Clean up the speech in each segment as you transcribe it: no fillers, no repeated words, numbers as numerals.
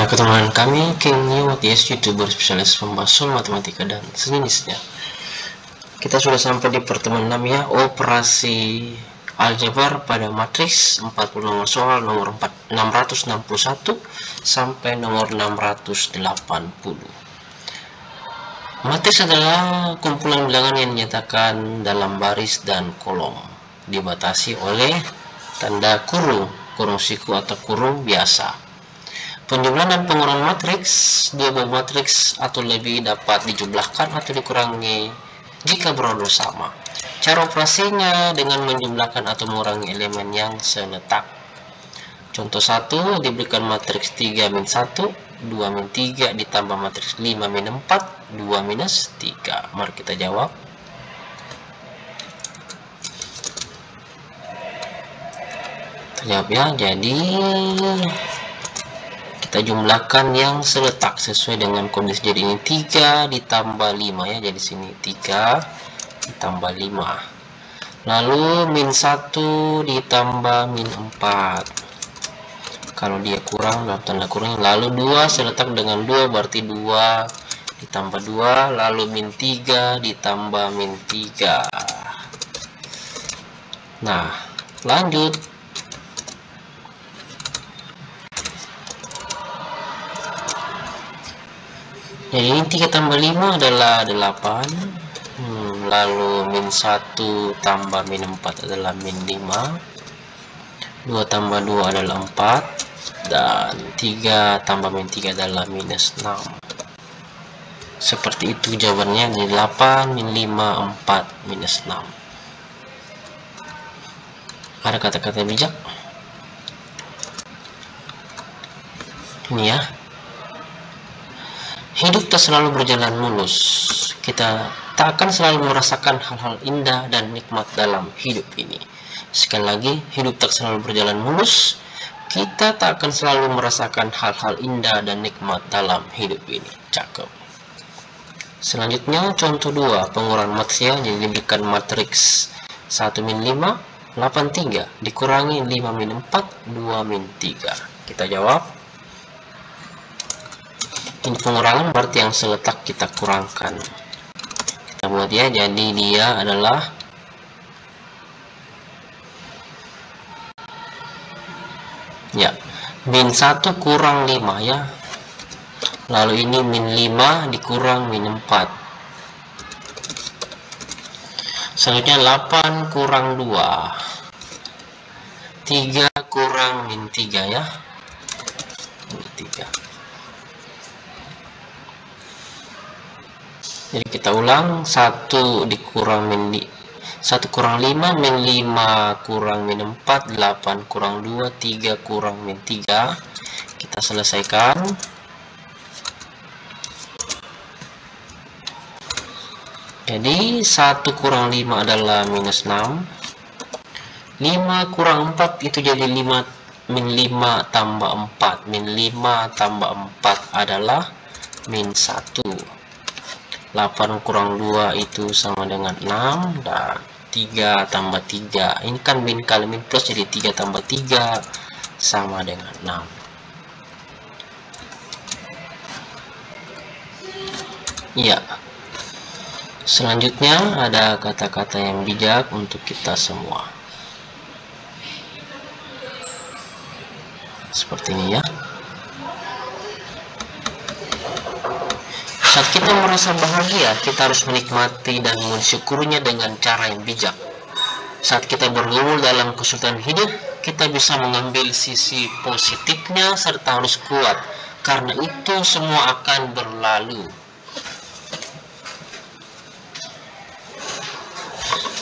Ketemu dengan kami, King Niwatias, YouTuber spesialis pembahasan matematika dan sejenisnya. Kita sudah sampai di pertemuan 6 ya, operasi aljabar pada matriks 40 nomor soal nomor 661 sampai nomor 680. Matriks adalah kumpulan bilangan yang dinyatakan dalam baris dan kolom, dibatasi oleh tanda kurung, kurung siku atau kurung biasa. Penjumlahan dan pengurangan matriks, dua buah matriks atau lebih dapat dijumlahkan atau dikurangi jika berorder sama. Cara operasinya dengan menjumlahkan atau mengurangi elemen yang seletak. Contoh 1, diberikan matriks 3 min 1, 2 min 3 ditambah matriks 5 min 4, 2 minus 3. Mari kita jawab. Terjawab ya, jadi kita jumlahkan yang seletak sesuai dengan kondisi. Jadi ini 3 ditambah 5 ya, jadi sini 3 ditambah 5, lalu min 1 ditambah min 4 kalau dia kurang dalam tanda kurang, lalu 2 seletak dengan 2 berarti 2 ditambah 2, lalu min 3 ditambah min 3. Nah, lanjut. Jadi ini 3 tambah 5 adalah 8, lalu min 1 tambah min 4 adalah min 5, 2 tambah 2 adalah 4, dan 3 tambah min 3 adalah minus 6. Seperti itu jawabannya, dari 8 min 5 4 minus 6. Ada kata-kata bijak ini ya. Hidup tak selalu berjalan mulus. Kita tak akan selalu merasakan hal-hal indah dan nikmat dalam hidup ini. Sekali lagi, hidup tak selalu berjalan mulus. Kita tak akan selalu merasakan hal-hal indah dan nikmat dalam hidup ini. Cakep. Selanjutnya, contoh 2, pengurangan matriks. Jadi diberikan matriks 1 min 5, 8 3, dikurangi 5 min 4, 2 min 3. Kita jawab. Ini pengurangan berarti yang seletak kita kurangkan. Kita buat ya, jadi dia adalah ya min 1 kurang 5 ya, lalu ini min 5 dikurang min 4. Selanjutnya 8 kurang 2, 3 kurang min 3 ya, min 3. Jadi kita ulang, 1 dikurang min 1 kurang 5 min 5 kurang min 4, 8 kurang 2, 3 kurang min 3. Kita selesaikan. Jadi 1 kurang 5 adalah minus 6, 5 kurang 4 itu jadi 5 min 5 tambah 4, min 5 tambah 4 adalah min 1. 8 kurang 2 itu sama dengan 6, dan 3 tambah 3 ini kan min kali min plus, jadi 3 tambah 3 sama dengan 6. Ya, selanjutnya ada kata-kata yang bijak untuk kita semua seperti ini ya. Saat kita merasa bahagia, kita harus menikmati dan mensyukurinya dengan cara yang bijak. Saat kita bergumul dalam kesulitan hidup, kita bisa mengambil sisi positifnya serta harus kuat, karena itu semua akan berlalu.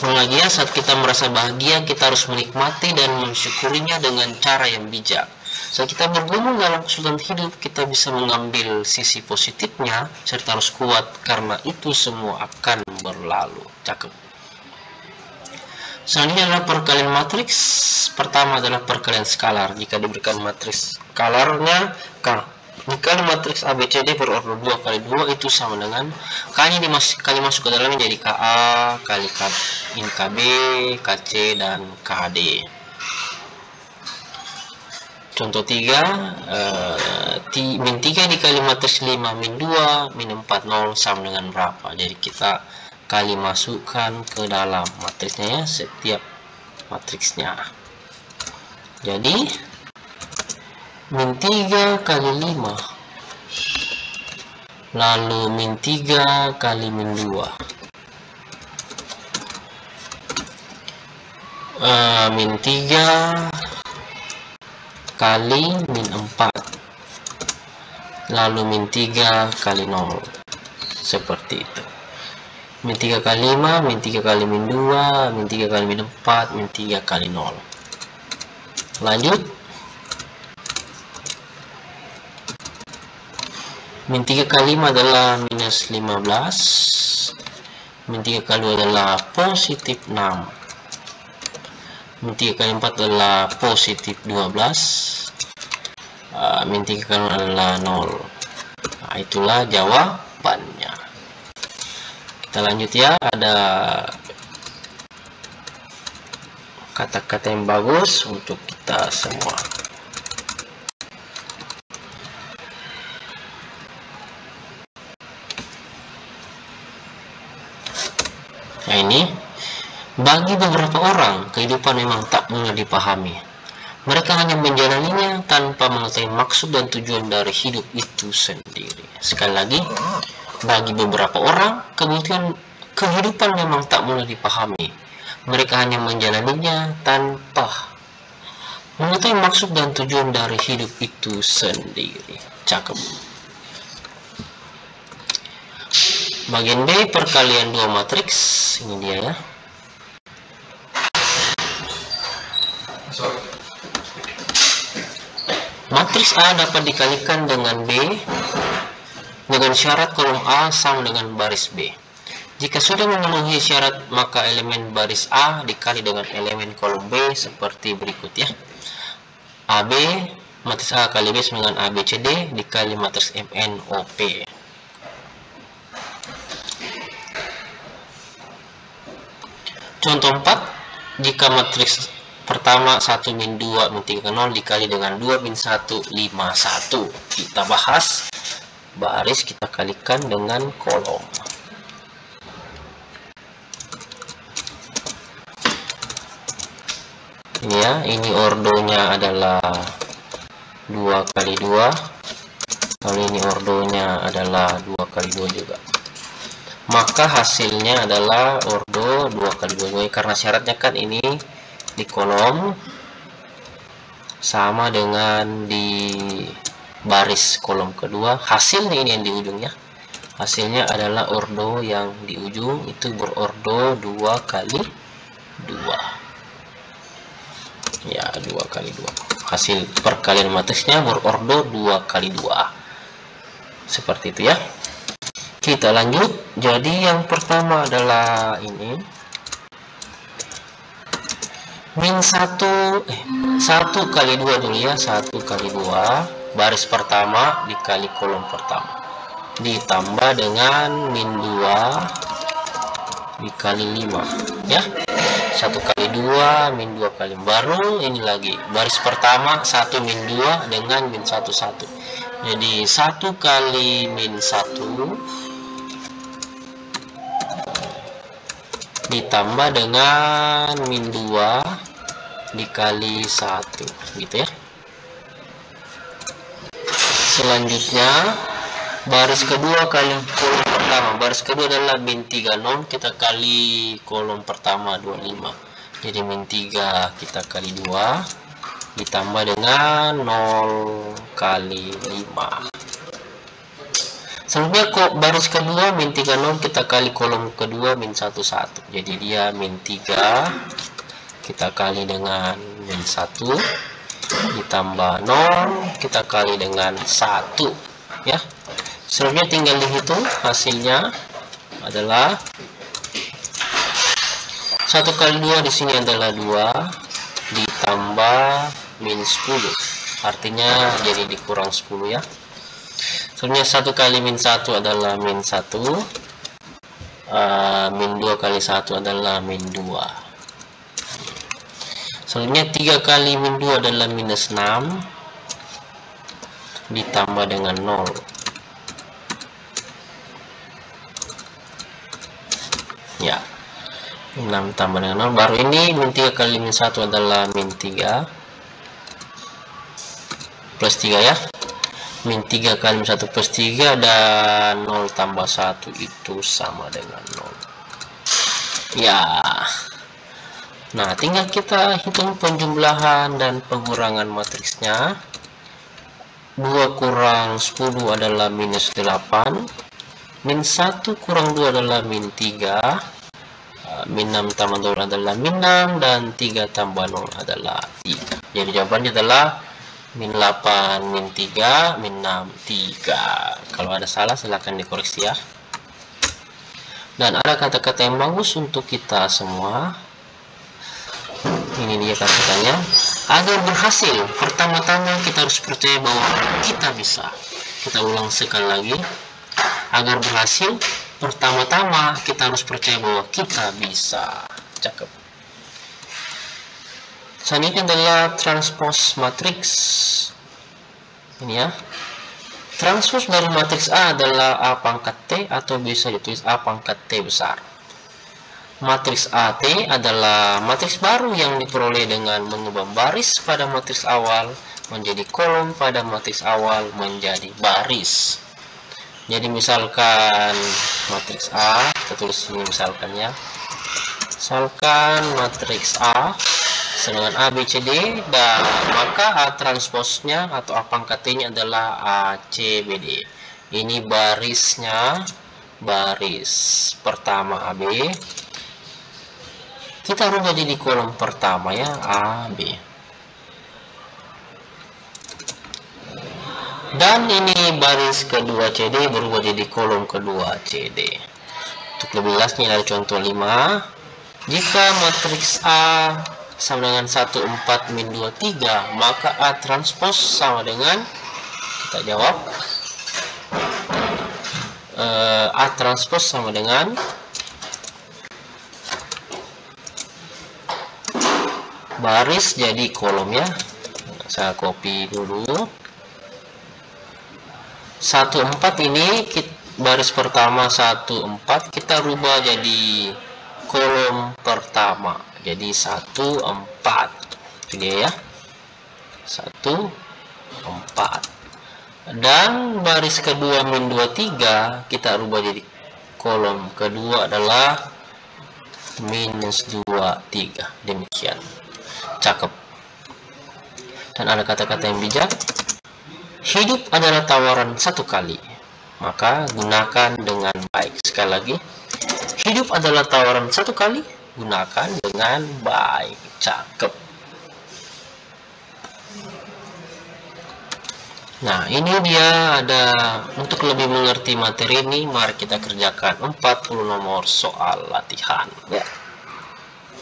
Lagi ya, saat kita merasa bahagia, kita harus menikmati dan mensyukurinya dengan cara yang bijak. Saat kita bergumul dalam kesulitan hidup, kita bisa mengambil sisi positifnya serta harus kuat, karena itu semua akan berlalu. Cakep. Selanjutnya adalah perkalian matriks. Pertama adalah perkalian skalar. Jika diberikan matriks skalarnya K, jika matriks ABCD berorder 2 kali 2 itu sama dengan K-nya kali masuk ke dalamnya jadi KA kali KB, KC, dan KD. Contoh 3, min 3 dikali matriks 5 min 2 min 4 0 sama dengan berapa? Jadi kita kali masukkan ke dalam matriksnya ya, setiap matriksnya. Jadi min 3 kali 5 lalu min 3 kali min 2 min 3 kali min 4 lalu min 3 kali 0, seperti itu. Min 3 kali 5 min 3 kali min 2 min 3 kali min 4 min 3 kali 0. Lanjut, min 3 kali 5 adalah minus 15, min 3 kali 2 adalah positif 6, min 3 kali 4 adalah positif 12, min 3 kali 0 adalah 0. Nah, itulah jawabannya. Kita lanjut ya, ada kata-kata yang bagus untuk kita semua. Nah, ini bagi beberapa orang kehidupan memang tak mudah dipahami. Mereka hanya menjalaninya tanpa mengetahui maksud dan tujuan dari hidup itu sendiri. Sekali lagi, bagi beberapa orang kehidupan memang tak mudah dipahami. Mereka hanya menjalaninya tanpa mengetahui maksud dan tujuan dari hidup itu sendiri. Cakep. Bagian B, perkalian dua matriks. Ini dia ya. Matriks A dapat dikalikan dengan B dengan syarat kolom A sama dengan baris B. Jika sudah memenuhi syarat, maka elemen baris A dikali dengan elemen kolom B seperti berikut ya. AB, matriks A kali B sama dengan ABCD dikali matriks MNOP. Contoh 4, jika matriks pertama 1 min 2 min 3 0 dikali dengan 2 min 1 5 1. Kita bahas baris, kita kalikan dengan kolom. Ini ya, ini ordonya adalah 2 kali 2, lalu ini ordonya adalah 2 kali 2 juga. Maka hasilnya adalah ordo 2 kali 2 karena syaratnya kan ini di kolom sama dengan di baris kolom kedua. Hasilnya ini yang di ujungnya, hasilnya adalah ordo yang di ujung itu berordo 2 kali 2 ya, 2 kali 2. Hasil perkalian matriksnya berordo 2 kali 2 seperti itu ya. Kita lanjut. Jadi yang pertama adalah ini min 1 kali 2 dulu ya, 1 kali 2 baris pertama dikali kolom pertama ditambah dengan min 2 dikali 5 ya, 1 kali 2 min 2 kali, baru ini lagi baris pertama 1 min 2 dengan min 1 1. Jadi 1 kali min 1 ditambah dengan min 2 dikali 1 gitu ya. Selanjutnya baris kedua kali kolom pertama, baris kedua adalah min 3 0, kita kali kolom pertama 25, jadi min 3 kita kali 2 ditambah dengan 0 kali 5. Selanjutnya kok baris kedua min 3 0, kita kali kolom kedua min 1 1, jadi dia min 3 kita kali dengan min 1 ditambah 0 kita kali dengan 1 ya. Selanjutnya tinggal dihitung, hasilnya adalah 1 kali 2 di sini adalah 2 ditambah min 10, artinya jadi dikurang 10 ya. Selanjutnya 1 kali min 1 adalah min 1, min 2 kali 1 adalah min 2. Selanjutnya 3 kali min 2 adalah minus 6, ditambah dengan 0. Ya, 6 tambah dengan 0, baru ini min 3 kali min 1 adalah min 3 plus 3 ya. Min 3 kali min 1 plus 3 dan 0 tambah 1 itu sama dengan 0. Ya. Nah, tinggal kita hitung penjumlahan dan pengurangan matriksnya. 2 kurang 10 adalah minus 8. Min 1 kurang 2 adalah min 3. Min 6 tambah 0 adalah min 6. Dan 3 tambah 0 adalah 3. Jadi jawabannya adalah min 8, min 3, min 6, 3. Kalau ada salah silahkan dikoreksi ya. Dan ada kata-kata yang bagus untuk kita semua. Ini dia kata-katanya. Agar berhasil, pertama-tama kita harus percaya bahwa kita bisa. Kita ulang sekali lagi. Agar berhasil, pertama-tama kita harus percaya bahwa kita bisa. Cakep. Selanjutnya adalah transpose matriks. Ini ya. Transpose dari matriks A adalah A pangkat T atau bisa ditulis A pangkat T besar. Matriks AT adalah matriks baru yang diperoleh dengan mengubah baris pada matriks awal menjadi kolom pada matriks awal menjadi baris. Jadi misalkan matriks A, kita tulis ini misalkan ya. Misalkan matriks A dengan A, B, C, D, dan maka A transposnya atau A pangkat T-nya adalah A, C, B, D. Ini barisnya, baris pertama AB. Kita rubah jadi kolom pertama ya, A, B. Dan ini baris kedua CD berubah jadi kolom kedua CD. Untuk lebih jelasnya dari contoh 5. Jika matriks A sama dengan 1, 4, min 2, 3, maka A transpose sama dengan, kita jawab, A transpose sama dengan baris jadi kolom ya. Saya copy dulu. 1, 4 ini baris pertama 1, 4 kita rubah jadi kolom pertama. Jadi 1, 4. Itu dia ya. 1, 4. Dan baris kedua min 2, 3 kita rubah jadi kolom kedua adalah minus 2, 3. Demikian. Cakep. Dan ada kata-kata yang bijak. Hidup adalah tawaran satu kali, maka gunakan dengan baik. Sekali lagi, hidup adalah tawaran satu kali, gunakan dengan baik. Cakep. Nah, ini dia ada. Untuk lebih mengerti materi ini, mari kita kerjakan 40 nomor soal latihan ya.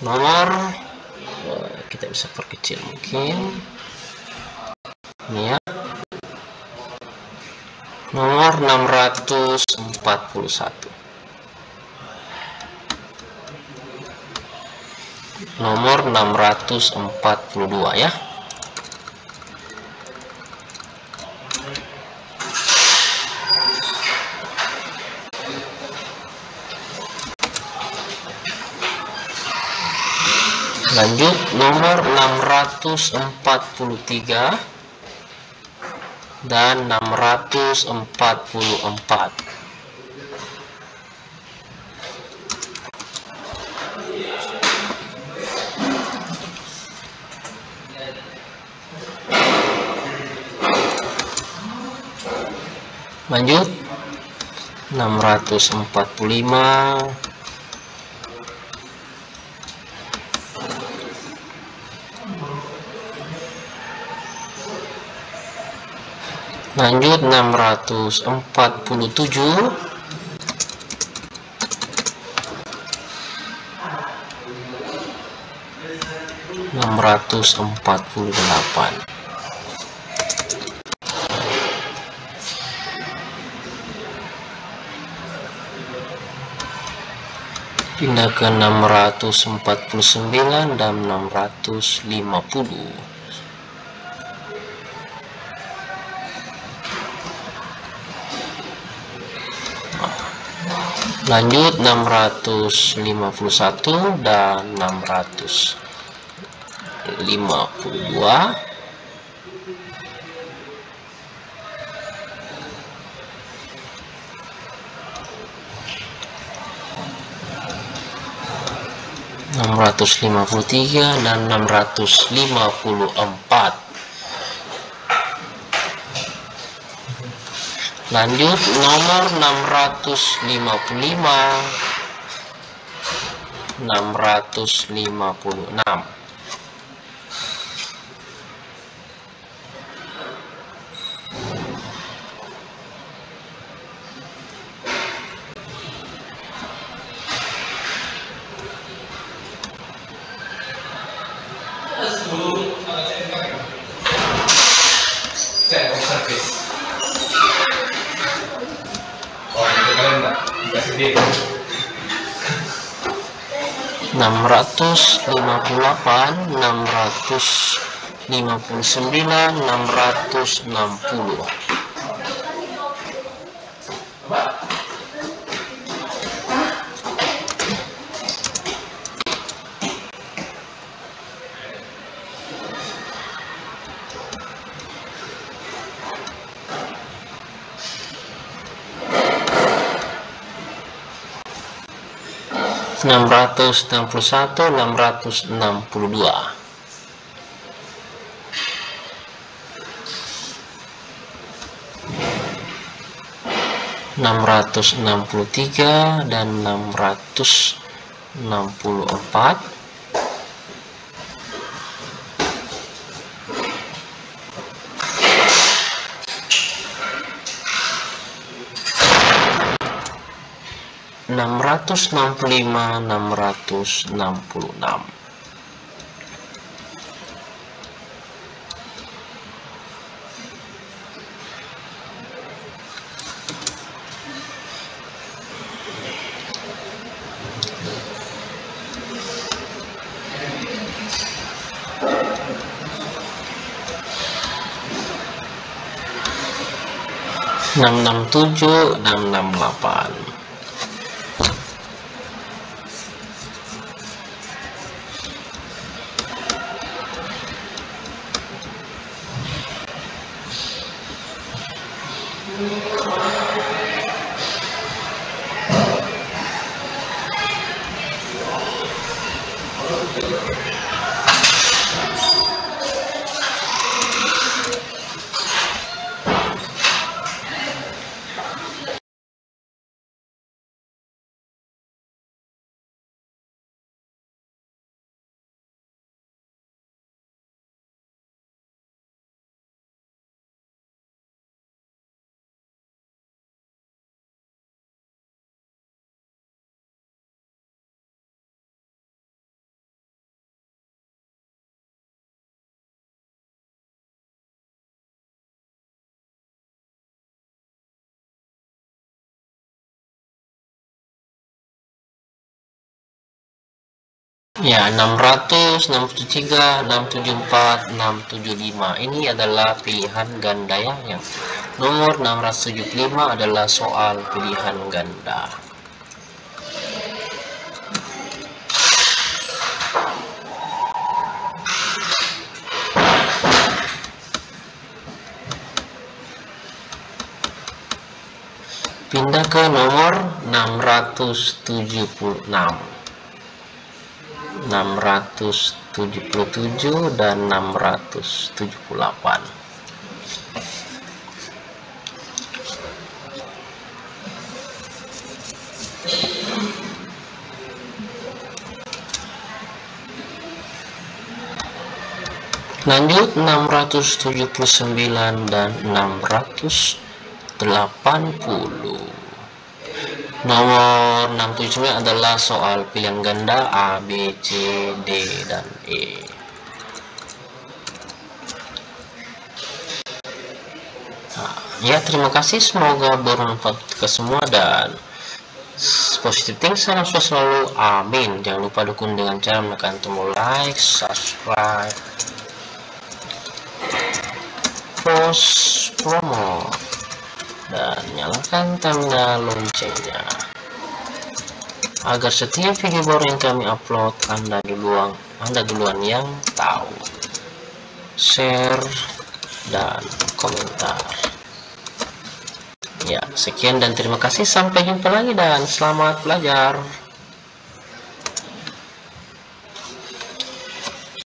Nomor kita bisa perkecil mungkin ini ya. Nomor 641. Nomor 642 ya. Lanjut nomor 643 dan 644. Lanjut 645. Lanjut 647. Pindah ke 649 dan 650. Lanjut 651 dan 652. Enam ratus 653 dan 654. Lanjut nomor 655, 656. Enam ratus 58, 659, 660. Enam ratus 61, 662. 663 dan 664. 665, 666. Enam tujuh, 668. 663, 674, 675. Ini adalah pilihan ganda ya. Yang nomor 675 adalah soal pilihan ganda. Pindah ke nomor 676. 677 dan 678. Lanjut 679 dan 680. Nomor 679 adalah soal pilihan ganda A, B, C, D, dan E. Nah, ya, terima kasih, semoga bermanfaat ke semua dan positive think, salam selalu, amin. Jangan lupa dukung dengan cara menekan tombol like, subscribe, post, promo, dan nyalakan tanda loncengnya. agar setiap video baru yang kami upload Anda duluan yang tahu. Share dan komentar. Ya, sekian dan terima kasih. Sampai jumpa lagi dan selamat belajar.